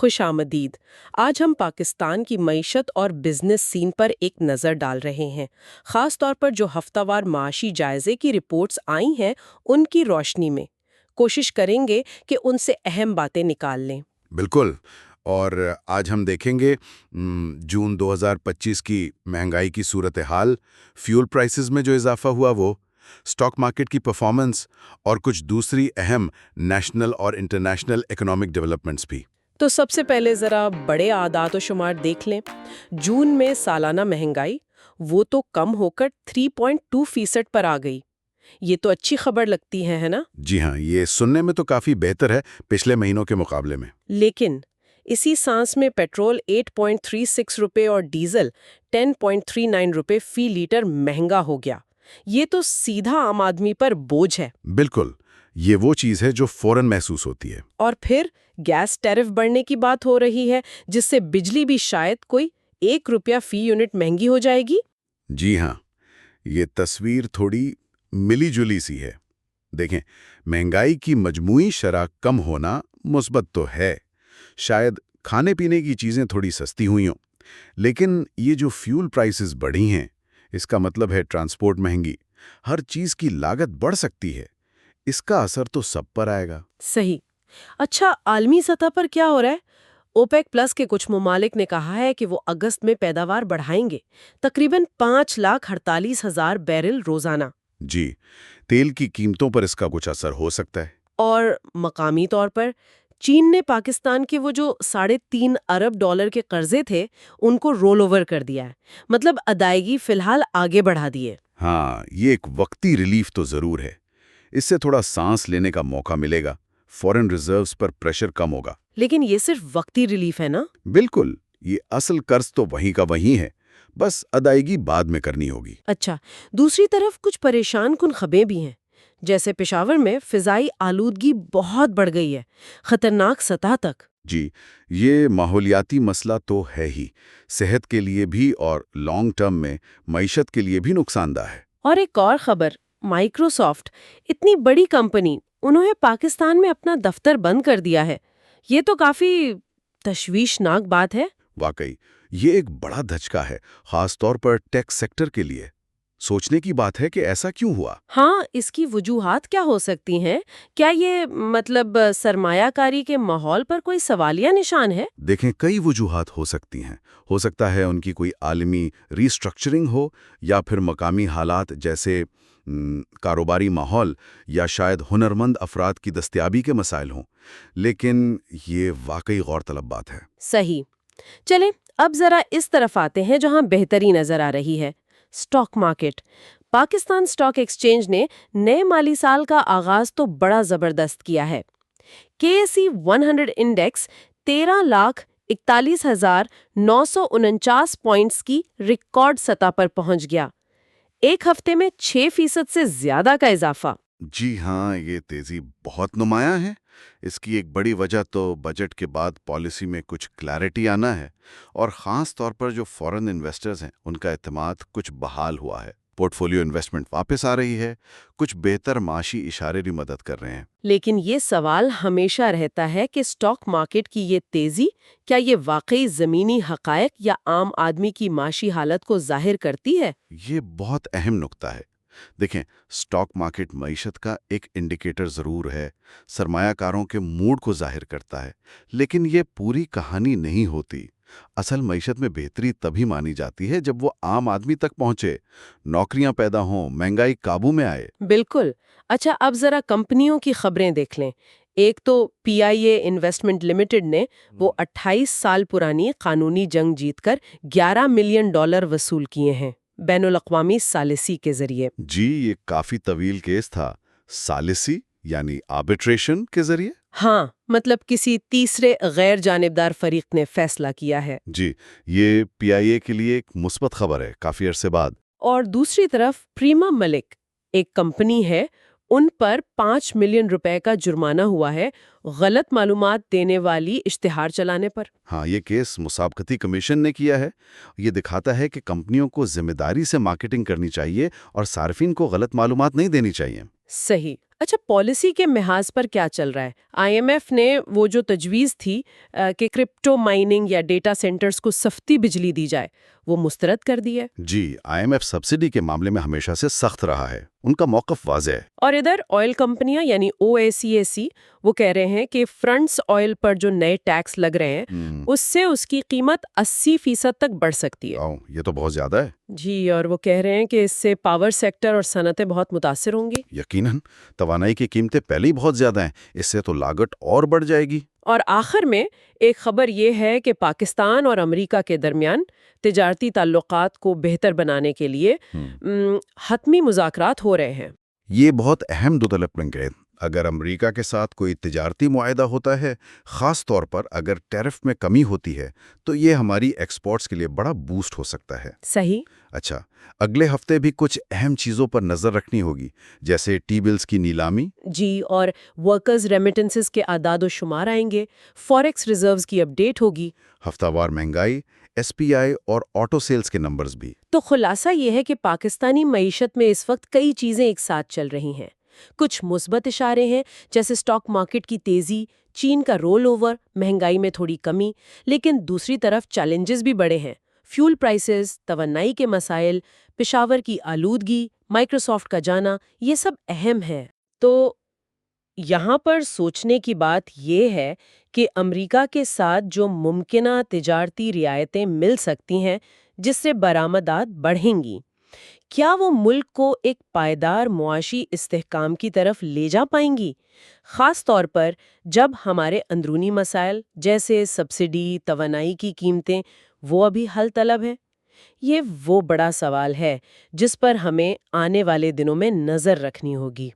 خوش آمدید۔ آج ہم پاکستان کی معیشت اور بزنس سین پر ایک نظر ڈال رہے ہیں، خاص طور پر جو ہفتہ وار معاشی جائزے کی رپورٹس آئی ہیں ان کی روشنی میں کوشش کریں گے کہ ان سے اہم باتیں نکال لیں۔ بالکل، اور آج ہم دیکھیں گے جون 2025 کی مہنگائی کی صورتحال، فیول پرائسز میں جو اضافہ ہوا وہ، سٹاک مارکیٹ کی پرفارمنس اور کچھ دوسری اہم نیشنل اور انٹرنیشنل اکنامک ڈیولپمنٹس بھی۔ تو سب سے پہلے ذرا بڑے اعداد و شمار دیکھ لیں۔ جون میں سالانہ مہنگائی وہ تو کم ہو کر 3.2% پر آ گئی۔ یہ تو اچھی خبر لگتی ہے نا؟ جی ہاں، یہ سننے میں تو کافی بہتر ہے پچھلے مہینوں کے مقابلے میں۔ لیکن اسی سانس میں پیٹرول 8.36 روپے اور ڈیزل 10.39 روپے فی لیٹر مہنگا ہو گیا۔ یہ تو سیدھا عام آدمی پر بوجھ ہے۔ بالکل، یہ وہ چیز ہے جو فوراً محسوس ہوتی ہے۔ اور پھر گیس ٹیرف بڑھنے کی بات ہو رہی ہے، جس سے بجلی بھی شاید کوئی 1 روپیہ فی یونٹ مہنگی ہو جائے گی۔ جی ہاں، یہ تصویر تھوڑی ملی جلی سی ہے۔ دیکھیں، مہنگائی کی مجموعی شرح کم ہونا مثبت تو ہے، شاید کھانے پینے کی چیزیں تھوڑی سستی ہوئی ہوں، لیکن یہ جو فیول پرائسز بڑھی ہیں، اس کا مطلب ہے ٹرانسپورٹ مہنگی، ہر چیز کی لاگت بڑھ سکتی ہے۔ اس کا اثر تو سب پر آئے گا۔ صحیح۔ اچھا، عالمی سطح پر کیا ہو رہا ہے؟ اوپیک پلس کے کچھ ممالک نے کہا ہے کہ وہ اگست میں پیداوار بڑھائیں گے، تقریباً 5,48,000 بیرل روزانہ۔ جی، تیل کی قیمتوں پر اس کا کچھ اثر ہو سکتا ہے۔ اور مقامی طور پر چین نے پاکستان کے وہ جو $3.5 ارب کے قرضے تھے ان کو رول اوور کر دیا ہے، مطلب ادائیگی فی الحال آگے بڑھا دیے۔ ہاں، یہ ایک وقتی ریلیف تو ضرور ہے۔ اس سے تھوڑا سانس لینے کا موقع ملے گا، فورن ریزروز پر پریشر کم ہوگا۔ لیکن یہ صرف وقتی ریلیف ہے نا؟ بالکل، یہ اصل قرض تو وہیں کا وہیں ہے، بس ادائیگی بعد میں کرنی ہوگی۔ اچھا، دوسری طرف کچھ پریشان کن خبریں بھی ہیں، جیسے پشاور میں فضائی آلودگی بہت بڑھ گئی ہے، خطرناک سطح تک۔ جی، یہ ماحولیاتی مسئلہ تو ہے ہی، صحت کے لیے بھی اور لانگ ٹرم میں معیشت کے لیے بھی نقصان دہ ہے۔ اور ایک اور خبر، مائکروسافٹ، اتنی بڑی کمپنی، انہوں نے پاکستان میں اپنا دفتر بند کر دیا ہے۔ یہ تو کافی تشویشناک بات ہے۔ واقعی، یہ ایک بڑا دھچکا ہے، خاص طور پر ٹیک سیکٹر کے لیے۔ سوچنے کی بات ہے کہ ایسا کیوں ہوا؟ ہاں، اس کی وجوہات کیا ہو سکتی ہیں؟ کیا یہ سرمایہ کاری کے ماحول پر کوئی سوالیہ نشان ہے؟ دیکھیں، کئی وجوہات ہو سکتی ہیں۔ ہو سکتا ہے ان کی کوئی عالمی ری اسٹرکچرنگ ہو، یا پھر مقامی حالات جیسے کاروباری ماحول، یا شاید ہنرمند افراد کی دستیابی کے مسائل ہوں، لیکن یہ واقعی غور طلب بات ہے۔ صحیح۔ چلیں اب ذرا اس طرف آتے ہیں جہاں بہتری نظر آ رہی ہے، stock market. Pakistan stock exchange نے نئے مالی سال کا آغاز تو بڑا زبردست کیا ہے۔ KSE 100 انڈیکس 13,41,949 پوائنٹس کی ریکارڈ سطح پر پہنچ گیا، ایک ہفتے میں 6% سے زیادہ کا اضافہ۔ جی ہاں، یہ تیزی بہت نمایاں ہے۔ اس کی ایک بڑی وجہ تو بجٹ کے بعد پالیسی میں کچھ کلیئرٹی آنا ہے، اور خاص طور پر جو فورن انویسٹرز ہیں ان کا اعتماد کچھ بحال ہوا ہے۔ پورٹ فولیو انویسٹمنٹ واپس آ رہی ہے، کچھ بہتر معاشی اشارے بھی مدد کر رہے ہیں۔ لیکن یہ سوال ہمیشہ رہتا ہے کہ سٹاک مارکیٹ کی یہ تیزی کیا یہ واقعی زمینی حقائق یا عام آدمی کی معاشی حالت کو ظاہر کرتی ہے؟ یہ بہت اہم نکتہ ہے۔ دیکھیں، سٹاک مارکیٹ معیشت کا ایک انڈیکیٹر ضرور ہے، سرمایہ کاروں کے موڈ کو ظاہر کرتا ہے، لیکن یہ پوری کہانی نہیں ہوتی۔ اصل معیشت میں بہتری تبھی مانی جاتی ہے جب وہ عام آدمی تک پہنچے، نوکریاں پیدا ہوں، مہنگائی قابو میں آئے۔ بالکل۔ اچھا، اب ذرا کمپنیوں کی خبریں دیکھ لیں۔ ایک تو PIA انویسٹمنٹ لمیٹڈ نے وہ 28 سال پرانی قانونی جنگ جیت کر $11 ملین وصول کیے ہیں بین الاقوامی ثالثی کے ذریعے۔ جی، یہ کافی طویل کیس تھا۔ ثالثی یعنی آربیٹریشن کے ذریعے؟ ہاں، مطلب کسی تیسرے غیر جانبدار فریق نے فیصلہ کیا ہے۔ جی، یہ PIA کے لیے ایک مثبت خبر ہے، کافی عرصے بعد۔ اور دوسری طرف پریما ملک ایک کمپنی ہے، ان پر $5 ملین کا جرمانہ ہوا ہے غلط معلومات دینے والی اشتہار چلانے پر۔ ہاں، یہ کیس مسابقتی کمیشن نے کیا ہے۔ یہ دکھاتا ہے کہ کمپنیوں کو ذمہ داری سے مارکیٹنگ کرنی چاہیے اور صارفین کو غلط معلومات نہیں دینی چاہیے۔ صحیح۔ اچھا، پالیسی کے محاذ پر کیا چل رہا ہے؟ آئی ایم ایف نے وہ جو تجویز تھی کہ کرپٹو مائننگ یا ڈیٹا سینٹرز کو سستی بجلی دی جائے، وہ مسترد کر دی ہے۔ جی، آئی ایم ایف سبسڈی کے معاملے میں ہمیشہ سے سخت رہا ہے، ان کا موقف واضح ہے۔ اور ادھر آئل کمپنیاں یعنی OACAC وہ کہہ رہے ہیں کہ فرنٹس آئل پر جو نئے ٹیکس لگ رہے ہیں اس سے اس کی قیمت 80% تک بڑھ سکتی ہے۔ یہ تو بہت زیادہ ہے۔ جی، اور وہ کہہ رہے ہیں کہ اس سے پاور سیکٹر اور صنعتیں بہت متاثر ہوں گی۔ یقیناً، توانائی کی قیمتیں پہلے ہی بہت زیادہ ہیں، اس سے تو لاگت اور بڑھ جائے گی۔ اور آخر میں ایک خبر یہ ہے کہ پاکستان اور امریکہ کے درمیان تجارتی تعلقات کو بہتر بنانے کے لیے حتمی مذاکرات ہو رہے ہیں۔ یہ بہت اہم دو طلب پوائنٹ ہے۔ اگر امریکہ کے ساتھ کوئی تجارتی معاہدہ ہوتا ہے، خاص طور پر اگر ٹیرف میں کمی ہوتی ہے، تو یہ ہماری ایکسپورٹس کے لیے بڑا بوسٹ ہو سکتا ہے۔ صحیح۔ اچھا، اگلے ہفتے بھی کچھ اہم چیزوں پر نظر رکھنی ہوگی، جیسے ٹی بلز کی نیلامی۔ جی، اور ورکرز ریمیٹنسز کے اعداد و شمار آئیں گے، فوریکس ریزروز کی اپ ڈیٹ ہوگی، ہفتہ وار مہنگائی، SPI اور آٹو سیلز کے نمبرز بھی۔ تو خلاصہ یہ ہے کہ پاکستانی معیشت میں اس وقت کئی چیزیں ایک ساتھ چل رہی ہیں۔ کچھ مثبت اشارے ہیں، جیسے سٹاک مارکیٹ کی تیزی، چین کا رول اوور، مہنگائی میں تھوڑی کمی، لیکن دوسری طرف چیلنجز بھی بڑے ہیں۔ فیول پرائسز، توانائی کے مسائل، پشاور کی آلودگی، مائکروسافٹ کا جانا، یہ سب اہم ہے۔ تو یہاں پر سوچنے کی بات یہ ہے کہ امریکہ کے ساتھ جو ممکنہ تجارتی رعایتیں مل سکتی ہیں جس سے برآمدات بڑھیں گی، کیا وہ ملک کو ایک پائیدار معاشی استحکام کی طرف لے جا پائیں گی، خاص طور پر جب ہمارے اندرونی مسائل جیسے سبسڈی، توانائی کی قیمتیں وہ ابھی حل طلب ہیں؟ یہ وہ بڑا سوال ہے جس پر ہمیں آنے والے دنوں میں نظر رکھنی ہوگی۔